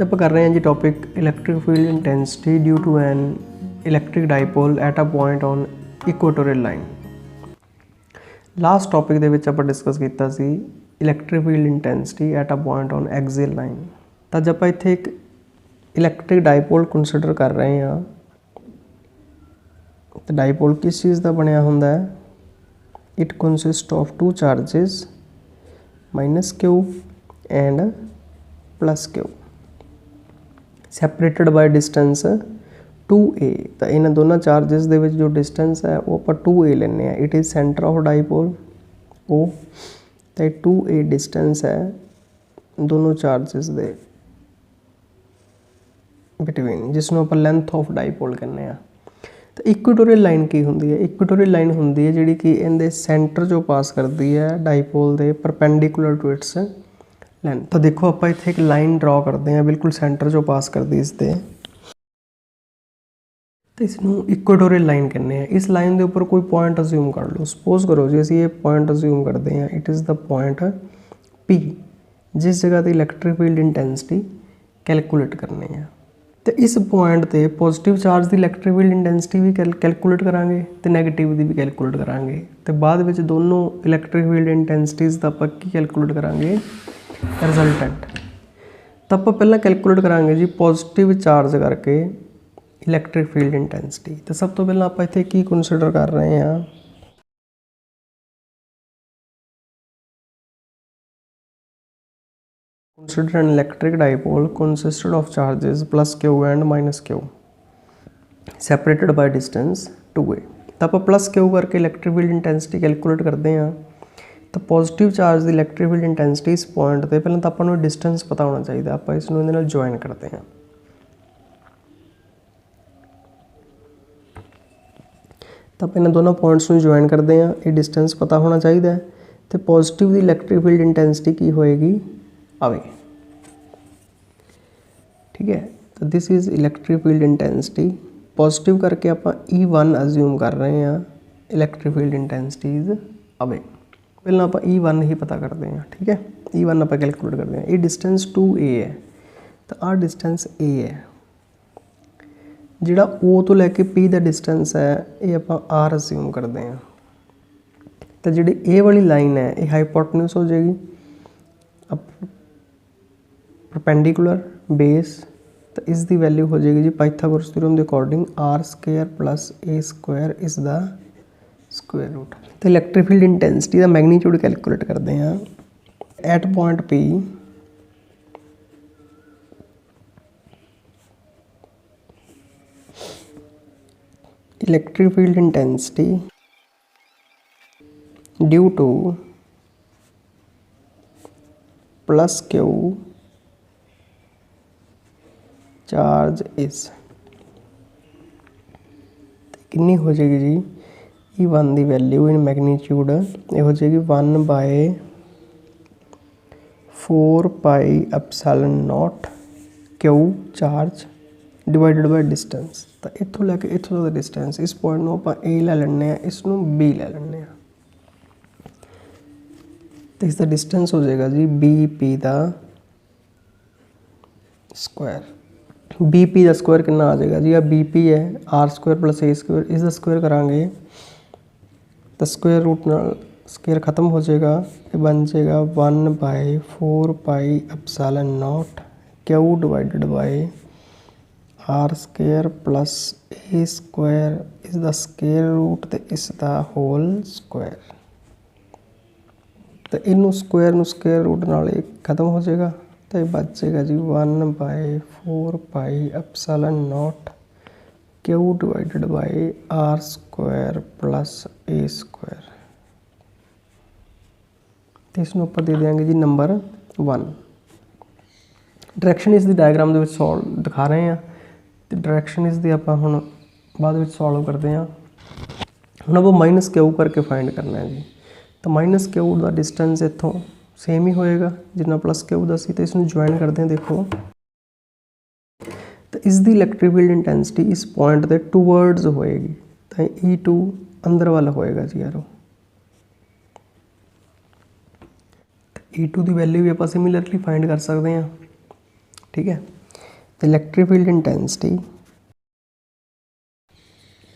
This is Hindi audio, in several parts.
आप कर रहे हैं जी topic electric field intensity due to an electric dipole at a point on equatorial line. Last topic दे विच आपां डिस्कस कीता सी electric field intensity at a point on axial line. तो जब आप इत्थे एक इलैक्ट्रिक डाइपोल कंसीडर कर रहे हैं तो डाइपोल किस चीज़ का बनया हुंदा है? It consist of two charges minus Q and plus Q separated by distance 2a। तो इन दोनों चार्जिस दे विच जो डिस्टेंस है वो आप 2a लेने हैं। It is centre of dipole O, तो 2a डिस्टेंस है दोनों चार्जिस दे बिटवीन, जिसनों आप लेंथ ऑफ डाइपोल कहने हैं। तो इक्वेटोरियल लाइन की होंदी है? इक्वेटोरियल लाइन होंदी है जिहड़ी कि इनके सेंटर जो पास करती है डाइपोल दे परपेंडिकुलर टू इट्स लाइन। तो देखो आप इत्थे एक लाइन ड्रॉ करते हैं बिल्कुल सेंटर जो पास करती इसके, तो इसनों इक्वेटोरियल लाइन कहने हैं। इस लाइन के उपर कोई पॉइंट अज्यूम कर लो। सपोज करो जी असीं ये पॉइंट अज्यूम करते हैं, it is the point P, जिस जगह पर इलैक्ट्रिक फील्ड इंटेंसिटी कैलकुलेट करनी है। तो इस पॉइंट पर पॉजिटिव चार्ज की इलैक्ट्रिक फील्ड इंटेंसिटी भी कैलकुलेट करांगे तो नैगेटिव की भी कैलकुलेट करांगे। तो बाद में दोनों इलैक्ट्रिक फील्ड इंटेंसिटीज़ का आप की कैलकुलेट करांगे? रिजल्टेंट। तो आप पहला कैलकुलेट करांगे जी पॉजिटिव चार्ज करके इलैक्ट्रिक फील्ड इंटेंसिटी। तो सब तो पहला आप इत्थे की कंसीडर कर रहे हैं? Consider an electric dipole consisted of charges plus q and minus q separated by distance 2a। तो आप प्लस क्यू करके इलैक्ट्रिक फील्ड इंटेंसिटी कैलकुलेट करते हैं। तो पॉजिटिव चार्ज की इलैक्ट्रिक फील्ड इंटेंसिटी इस पॉइंट पर पहले तो आपको डिस्टेंस पता होना चाहिए। आप इसमें ज्वाइन करते हैं। तो आप इन दोनों पॉइंट्स में ज्वाइन करते हैं, ये डिस्टेंस पता होना चाहिए। तो पॉजिटिव की इलैक्ट्रिक फील्ड इंटेंसिटी की होएगी? आवे, ठीक है। तो this is electric field intensity. Positive करके आप E1 अज्यूम कर रहे हैं, electric field intensity is away. पहले आप E1 ही पता करते हैं, ठीक है। E1 आप कैलकुलेट करते हैं। ये डिस्टेंस 2a है, तो आ डिस्टेंस a है। जिहड़ा O तो लैके P का डिस्टेंस है ये आप R अज्यूम करते हैं। तो जी ए वाली लाइन है ये हाइपोटेन्यूज हो जाएगी अब परपेंडिकुलर बेस। तो इसकी वैल्यू हो जाएगी जी पाइथागोरस थ्योरम के according r² plus a² is the square root. तो इलैक्ट्रिक फील्ड इंटेंसिटी का मैगनीट्यूड कैलकुलेट करते हैं at point P। Electric field intensity due to plus q charge is कितनी हो जाएगी जी? E1 की वैल्यू इन मैगनीट्यूड ये हो जाएगी 1/4πε0 Q charge divided by distance. तो इतों लैके इतों का डिस्टेंस इस पॉइंट में आप A ले लें, इसनों B ले लें। तो इसका डिस्टेंस हो जाएगा जी BP का स्क्वायर। BP का स्क्वायर कितना आ जाएगा जी? अब BP है r² प्लस a², इसका स्क्वायर करांगे तो स्क्वायर रूट नाल स्क्वायर खत्म हो जाएगा। ये बन जाएगा 1/4πε0 Q divided by r² plus a² is the square root तो इसका होल स्क्वायर। तो इनू स्क्वायर रूट नाल खत्म हो जाएगा। तो ये बच जाएगा जी 1/4πε0 Q divided by r² plus a²। तो इसनों आप दे देंगे जी नंबर 1। डायरैक्शन इसकी डायग्राम के सॉल्व दिखा रहे हैं। तो डायरैक्शन इसकी आप हुण बाद में सॉल्व करते हैं। हुण आप माइनस क्यू करके फाइंड करना है जी। तो माइनस क्यू का डिस्टेंस इतों सेम ही होएगा जितना प्लस क्यू का सी। तो इसमें ज्वाइन करते हैं। देखो तो इसकी इलैक्ट्रिक फील्ड इंटेंसिटी इस पॉइंट के टूवर्ड्स होएगी। तो E2 अंदर वाला होएगा जी यारो। E2 की वैल्यू भी आप सिमिलरली फाइंड कर सकते हैं, ठीक है। the electric field intensity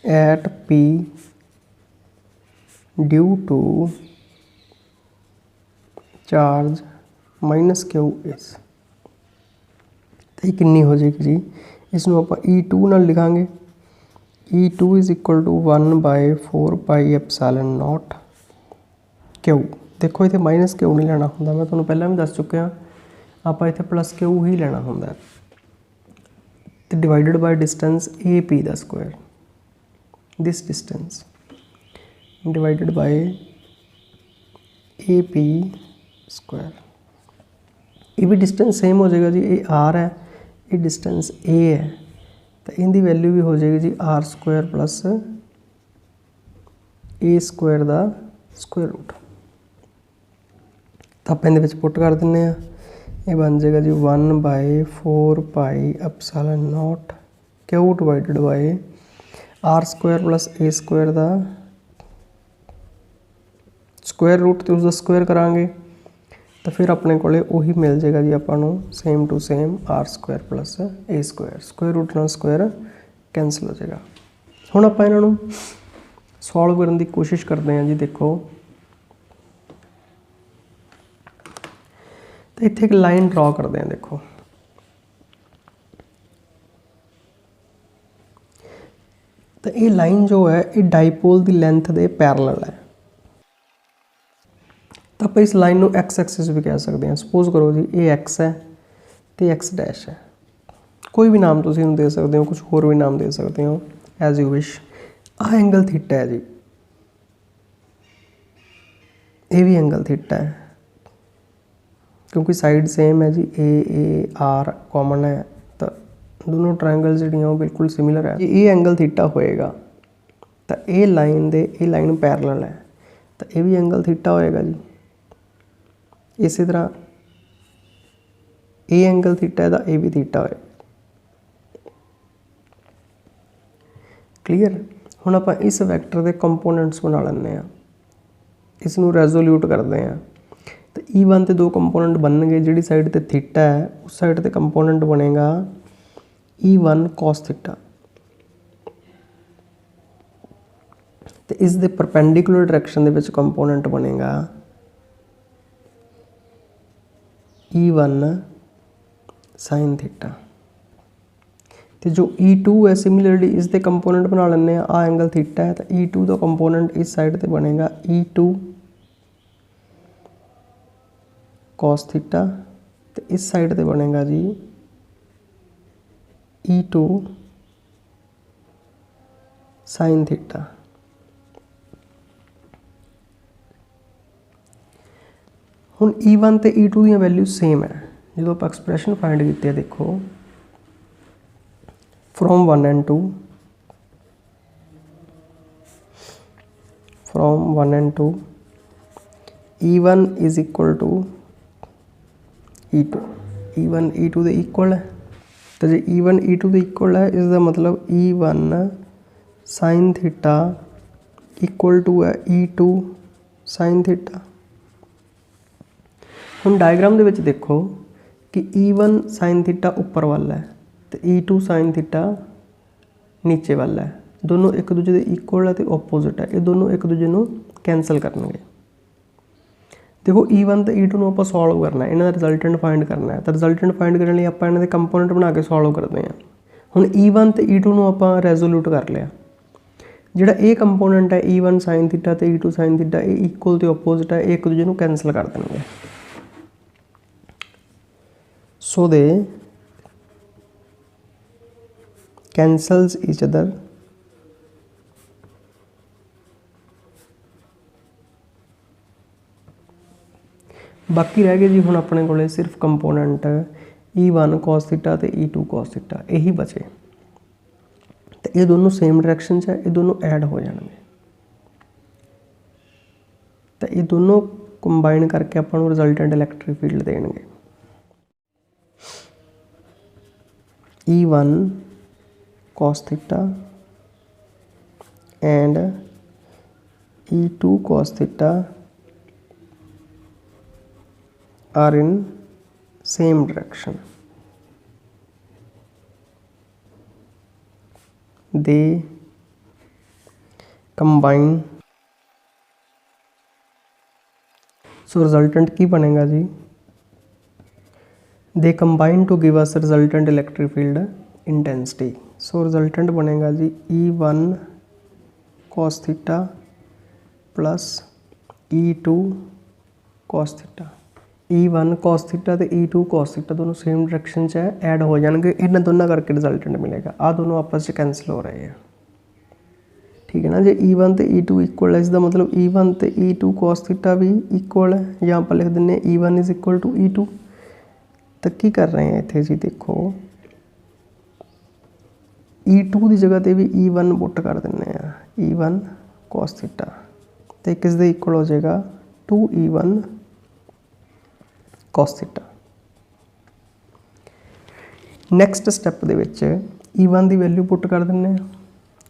at P due to charge minus Q इस, तो ये कितनी हो जाएगी जी, इसमें आप E2 नाल लिखांगे, E2 is equal to 1/4πε0 Q. देखो इतने माइनस क्यू नहीं लेना होंगे, मैं तुम्हें पहले भी दस चुके हाँ, आप इतने प्लस क्यू ही लेना होंगे, तो डिवाइडेड बाय डिस्टेंस AP का square, this distance divided by AP square. ये भी डिस्टेंस सेम हो जाएगा जी, ये R है, ये डिस्टेंस A है, तो इनकी वैल्यू भी हो जाएगी जी R² प्लस A² का स्क्वायर रूट। तो आप इहदे विच पुट कर दें, ये बन जाएगा जी 1/4πε0 Q divided by R² plus A² का स्क्वायर रूट, तो उसका स्क्वायर करांगे तो फिर अपने को उही मिल जाएगा जी आपको same to same R² plus A², square root नाल स्क्वायर कैंसल हो जाएगा। हुण आप इन्हां सॉल्व करने की कोशिश करते हैं जी। देखो तो इत्थे एक लाइन ड्रॉ करते हैं, देखो तो ये लाइन जो है ये डाइपोल की लेंथ के पैरेलल है, तो आप इस लाइन को एक्स एक्सिस भी कह सकते हैं। सपोज करो जी ये एक्स है तो एक्स डैश है, कोई भी नाम तुम दे सकते हो, कुछ होर भी नाम दे सकते हो एज यू विश। आ एंगल थीटा है जी, ये भी एंगल थीटा है क्योंकि साइड सेम है जी, ए आर कॉमन है, तो दोनों ट्रायंगल जो बिल्कुल सिमिलर है। ये एंगल थीटा होएगा तो ये लाइन दे ये लाइन पैरेलल है, तो ये भी एंगल थीटा होएगा जी। इसी तरह ये एंगल थीटा है तो ये भी थीटा होएगा। क्लीयर। हुण आपां इस वैक्टर के कंपोनेंट्स बना लैंदे आ, इसनूं रेजोल्यूट करते हैं, तो E1 के दो कंपोनेंट बननगे, जिहड़ी साइड ते थीटा है उस साइड ते कंपोनेंट बनेगा E1 cos थीटा, तो इस दे परपेंडिकुलर डायरेक्शन दे विच कंपोनेंट बनेगा E1 sin थीटा। तो जो E2 है सिमिलरली इस दे कंपोनेंट बना लेंगे, आ एंगल थीटा है तो E2 का कंपोनेंट इस साइड ते बनेगा E2 cos थीटा, तो इस साइड ते बनेगा जी E2 sin थीटा। हुण E1 ते E2 दी वैल्यू सेम है, जो आप एक्सप्रैशन फाइंड की है, देखो from 1 and 2 E1 is equal to E2, E1 E2 के इक्वल है, तो जो E1 E2 के इक्वल है इसका मतलब E1 sin theta equal to है E2 sin थीटा। हम डायग्राम दे विच देखो कि E1 sin थीटा उपर वाला है तो E2 sin थीटा नीचे वाला है, दोनों एक दूजे के इक्वल है तो ओपोजिट है, ये दोनों एक दूजे को कैंसल करनगे। देखो E1 तो E2 को आप सॉल्व करना है, इन्हों का रिजल्टेंट फाइंड करना है, तो रिजल्टेंट फाइंड करने लिए आप इन्हों के कंपोनेंट बना के सॉल्व करते हैं। हुण E1 तो E2 को आप रेजोल्यूट कर लिया, जिहड़ा ये कंपोनेंट है E1 sin थीटा तो E2 sin थीटा ये इक्वल तो ओपोजिट है, एक दूजे को कैंसल कर देंगे। So they cancels each other, बाकी रह गए जी हुण अपने को सिर्फ कंपोनेंट E1 cos थीटा तो E2 cos थीटा यही बचे, तो ये दोनों सेम डायरेक्शन है, ये दोनों ऐड हो जाएंगे, तो ये दोनों कंबाइन करके अपन रिजल्टेंट इलैक्ट्रिक फील्ड देंगे। E1 cos theta and E2 cos theta are in same direction, they combine, so resultant की बनेगा जी, they combine to give us resultant electric field intensity. So resultant बनेगा जी E1 cos theta plus E2 cos theta. E1 cos theta तो E2 cos थीटा दोनों सेम डायरेक्शन है, ऐड हो जाएंगे, इन्हें दोनों करके रिजल्टेंट मिलेगा। आ दोनों आपस में कैंसिल हो रहे हैं, ठीक है ना। जो E1 तो E2 इक्वल है, इसका मतलब E1 तो E2 cos थीटा भी इक्वल है, यहाँ पर लिख दें E1 is equal to E2। तो की कर रहे हैं इतने जी, देखो E2 की जगह पर भी E1 पुट कर दें, E1 cos थीटा तो किस दे इक्वल हो जाएगा 2E1 cos theta. Next step दे विच E1 की वैल्यू पुट कर दें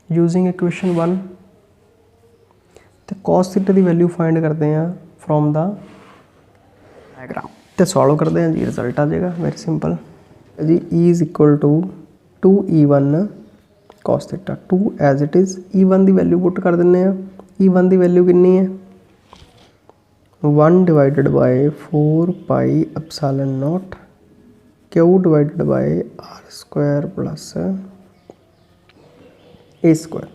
यूजिंग इक्वेशन 1, तो cos थीटा की वैल्यू फाइंड करते हैं फ्रॉम द डायग्राम, तो सॉल्व करते हैं जी, रिजल्ट आ जाएगा वेरी सिंपल जी। E is equal to 2E1 cos theta, 2 as it is. E1 की वैल्यू पुट कर दें, E1 की वैल्यू कितनी है 1 divided by 4 pi epsilon not Q divided by R square plus A square.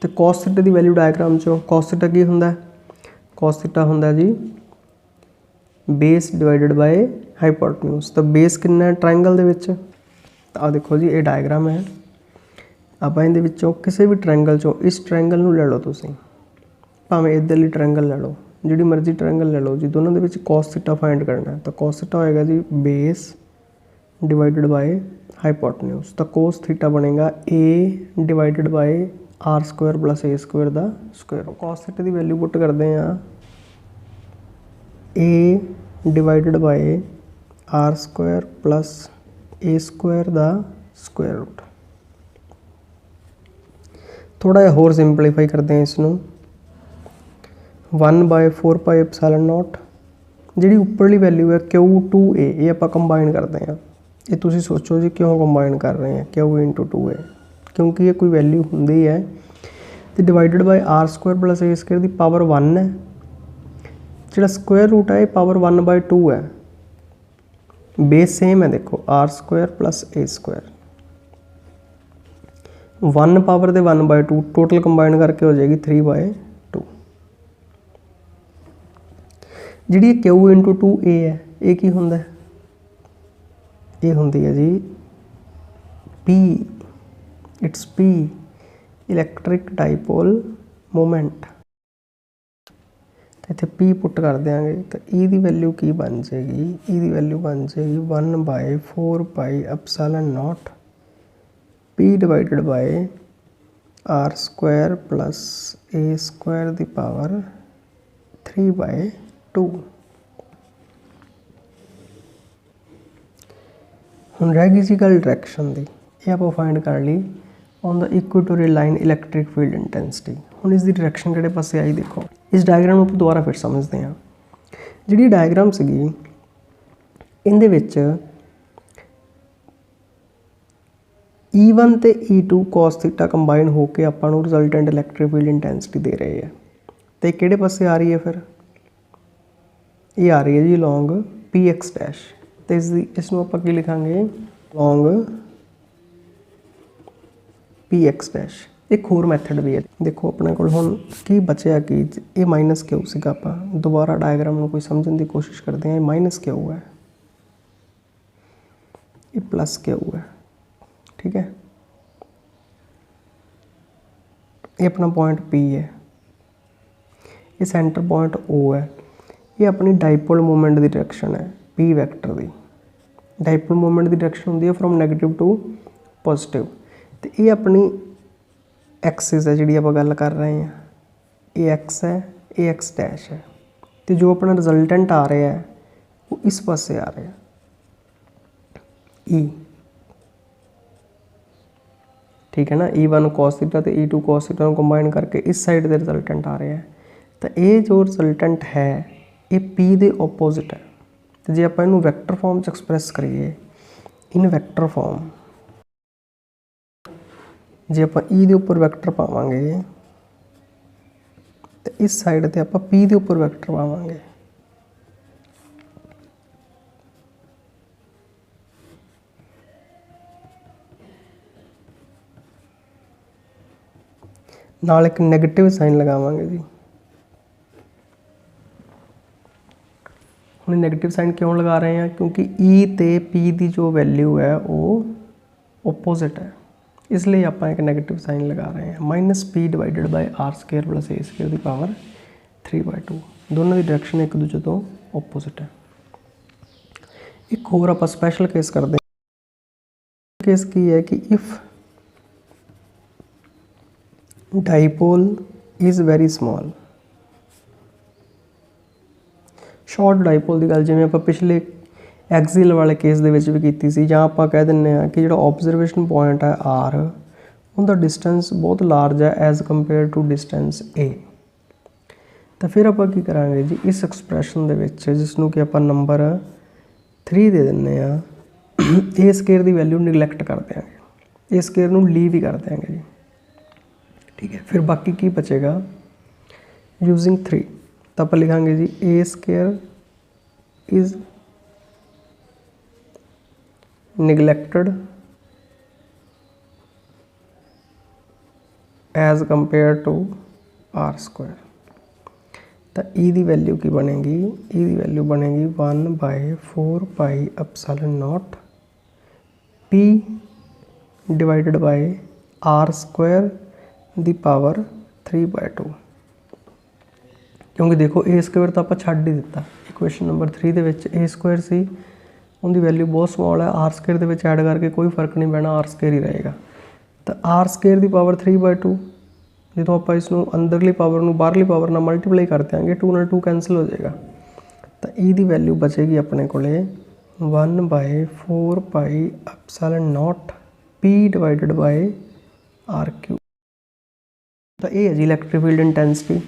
तो cos थीटा की वैल्यू डायग्राम चो cos थीटा की होंदा है, cos थीटा होंदा जी बेस डिवाइडेड बाय हाइपोटेन्यूज। तो बेस कितना है ट्रायंगल दे विच, तो आ देखो जी ये डायग्राम है, आप इहदे विचों किसी भी ट्रायंगल चो इस ट्रायंगल नूं ले लो तुसीं, भावें इधरली ट्रायंगल ले लो, जिहड़ी मर्जी ट्रायंगल ले लो जी, दोनों दे विच cos थीटा फाइंड करना है। तो cos थीटा होएगा जी बेस डिवाइडेड बाय हाइपोटेन्यूज, तो cos थीटा बनेगा A divided by R square plus A square दा स्क्वायर। cos थीटा की वैल्यू पुट करते हैं A divided by R square plus A square दा स्क्वायर रूट। थोड़ा जिहा होर सिंपलीफाई करते हैं इसनूं, 1 बाय 4 पाई एप्सिलॉन नॉट, जी उपरली वैल्यू है Q2A, ये आप कंबाइन करते हैं। ये तुसी सोचो जी क्यों कंबाइन कर रहे हैं Q इंटू 2A, क्योंकि ये कोई वैल्यू होंगी है, तो divided by R square plus A square की पावर 1 है, जो स्क्वायर रूट है ये पावर 1 बाय 2 है, बेस सेम है देखो R square plus A square, 1 power दे 1 बाय 2 टोटल कंबाइन करके हो जाएगी 3 by 2। Ji Q into 2A है, ये की होंदा है, ये होंदी है जी P, it's P electric dipole moment. इत्थे P पुट कर देंगे तो E की वैल्यू की बन जाएगी, E की वैल्यू बन जाएगी 1 by 4 pi epsilon not P divided by R square plus A square दी पावर 3 बाय 2। हुण रह गई सी गल डायरैक्शन की, ये आप फाइंड कर ली on the equatorial line electric field intensity. हुण इसकी डायरैक्शन किहड़े पासे आई देखो, इस डायग्राम को दोबारा फिर समझते हैं। जी डायग्राम सीगी इहदे विच E1 ते E2 cos थीटा कंबाइन होकर आपां नूं रिजल्टेंट इलैक्ट्रिक फील्ड इंटेंसिटी दे रहे हैं, तो किहड़े पासे आ रही है फिर, ये आ रही है जी लॉन्ग PX डैश, तो इसनूं आपां की लिखांगे लॉन्ग PX डैश। एक होर मैथड भी है, देखो अपने कोल हुण की बचया कि ये माइनस क्यू सीगा, आपां दोबारा डायग्राम नूं कोई समझण की कोशिश करते हैं। ये माइनस क्यू है, ये प्लस क्यू है, ठीक है। ये अपना पॉइंट P है, ये सेंटर पॉइंट O है, ये अपनी डाइपोल मोमेंट की डायरेक्शन है P वैक्टर की। डाइपोल मोमेंट की डायरेक्शन होंदी है फ्रॉम नैगेटिव टू पॉजिटिव, तो ये अपनी एक्सिस है जी आप गल कर रहे हैं, ये एक्स है, ये एक्स डैश है, तो जो अपना रिजल्टेंट आ रहा है वो इस पासे आ रहा है E, ठीक है ना। E1 cos थीटा तो E2 cos थीटा कंबाइन करके इस साइड के रिजल्टेंट आ रहा है, तो ये जो रिजल्टेंट है ये P के ओपोजिट है। तो जो आप इनू वैक्टर फॉर्म च एक्सप्रैस करिए इन वैक्टर फॉर्म, जे आप ई दे उपर वैक्टर पावांगे तो इस साइड ते आप पी दे उपर वैक्टर पावांगे। नाल एक नैगेटिव साइन लगावांगे जी। हम नैगेटिव साइन क्यों लगा रहे हैं? क्योंकि ई ते पी की जो वैल्यू है वो ओपोजिट है, इसलिए आप एक नैगेटिव साइन लगा रहे हैं। Minus p divided by r square plus a square की पावर 3/2, दोनों की डायरेक्शन एक दूसरे तो ओपोजिट है। एक होर आप स्पैशल केस करते हैं। केस की है कि if dipole is very small, short dipole की गल जिवें आप पिछले एक्सियल वाले केस दे विच भी कीती सी, जहाँ आप कह दिंदे आ कि जिहड़ा ऑब्जरवेशन पॉइंट है आर, उनका डिस्टेंस बहुत लार्ज है एज कंपेयर टू डिस्टेंस ए। तो फिर आप की करांगे जी, इस एक्सप्रैशन दे विच जिसनूं कि आप नंबर 3 दे दिंदे आ, ए स्केयर की वैल्यू निगलैक्ट कर देंगे, ए स्केयर नूं लीव ही कर देंगे जी। ठीक है, फिर बाकी की बचेगा यूजिंग 3, तो आप लिखांगे जी A square is neglected as compared to r square। तो ई दी वैल्यू की बनेगी, ई दी वैल्यू बनेगी 1/4 pi epsilon not p divided by r square दी पावर 3/2। क्योंकि देखो ए स्क्वायर तो आप छड्ड ही दिता, इक्वेशन नंबर 3 दे विच ए स्क्वायर सी, उनकी वैल्यू बहुत स्मॉल है, आर स्केयर के ऐड करके कोई फर्क नहीं पैना, आर स्केयर ही रहेगा। तो आर स्केयर की पावर 3/2, जो आप इसनों अंदरली पावर में बाहरली पावर ना मल्टीप्लाई कर देंगे, 2 नाल 2 कैंसल हो जाएगा। तो ई दी वैल्यू बचेगी अपने को 1/4 pi epsilon not p divided by are cube. तो ये है जी इलैक्ट्रिक फील्ड इंटेंसिटी।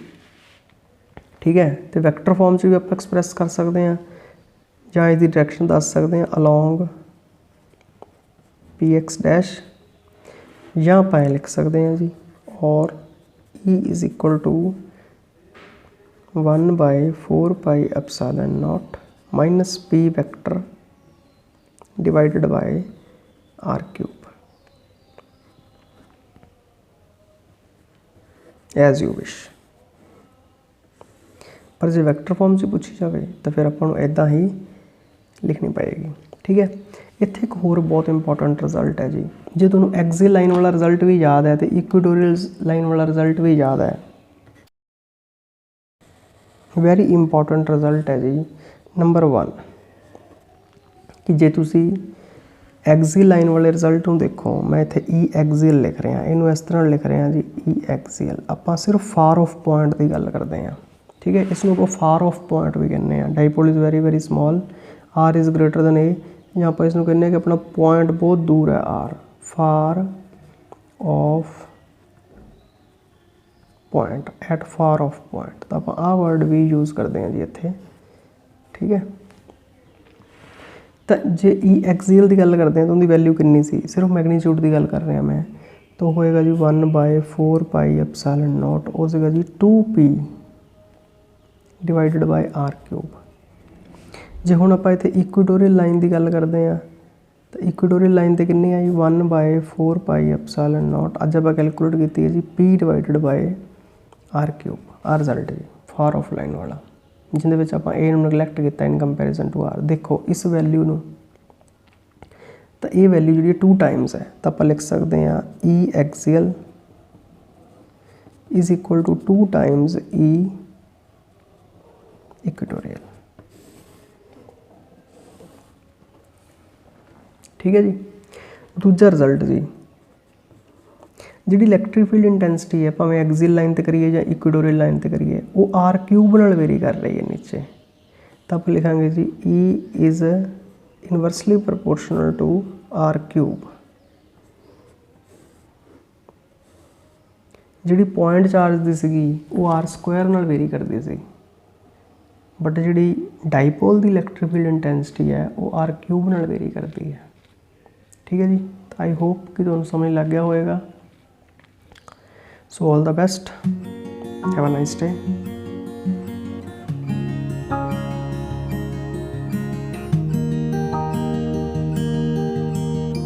ठीक है, तो वैक्टर फॉर्म से भी आप एक्सप्रैस कर सकते हैं, ਜਾਂ इसकी डायरेक्शन दस सकते हैं अलॉन्ग पी एक्स डैश, या आप लिख सकते हैं जी और E is equal to 1/4 pi epsilon nought minus P vector divided by are cube, as you wish. पर जो वैक्टर फॉर्म से पूछी जाए तो फिर अपन इदा ही लिखनी पएगी। ठीक है, इत्थे एक होर बहुत इंपॉर्टेंट रिजल्ट है जी, जो तुहानूं एक्सियल लाइन वाला रिजल्ट भी याद है तो इक्वेटोरियल लाइन वाला रिजल्ट भी याद है, वैरी इंपॉर्टेंट रिजल्ट है जी। नंबर 1 कि जे तुसी एक्सियल लाइन वाले रिजल्ट नूं देखो, मैं इत्थे ई एक्सियल लिख रहा, इनू इस तरह लिख रहा जी ई एक्सियल। आपां सिर्फ फार ऑफ पॉइंट की गल करते हैं। ठीक है, इसनूं को फार ऑफ पॉइंट भी कहने हैं। Dipole is very very small, R is greater than A, या आप इसनूं कहने कि अपना पॉइंट बहुत दूर है r, far off point, at far off point. तो आप आ वर्ड भी यूज़ करते हैं जी इत्थे। ठीक है, तो जे ई एक्सियल की गल करते हैं तो उनकी वैल्यू कितनी सी, सिर्फ मैगनीट्यूड की गल कर रहा मैं, तो होएगा जी 1/4 पाई एप्सिलॉन नॉट, हो जाएगा जी 2p divided by are cube. जे हुण आपां इत्थे इक्वेटोरियल लाइन की गल करते हैं तो इक्वेटोरियल लाइन तो कितनी आई 1/4 पाई एप्सिलॉन नॉट, अज आप कैलकुलेट की है जी p divided by are cube. आर रिजल्ट जी फार ऑफ लाइन वाला, जिंदे विच आपां ए नूं निगलैक्ट किया इन कंपैरिजन टू आर। देखो इस वैल्यू नूं, तो ये वैल्यू जी 2 टाइम्स है, तो आप लिख सकते हैं E axial is equal to 2 times E equatorial. ठीक है जी, दूजा रिजल्ट जी, जी इलैक्ट्रिक फील्ड इंटेंसिटी है भावें एक्सियल लाइन पर करिए या इक्वेटोरियल लाइन पर करिए, वो आर क्यूब नाल वेरी कर रही है नीचे। तो आप लिखांगे जी E is inversely proportional to R cube. जी पॉइंट चार्ज की सी वो आर स्क्वायर नाल वेरी करती सी, बट जी डाइपोल की इलैक्ट्रिक फील्ड इंटेंसिटी है वो आर क्यूब नाल वेरी करती है। ठीक है जी, आई होप कि तुहानूं समझ लग गया होएगा। So all the best, have a nice day.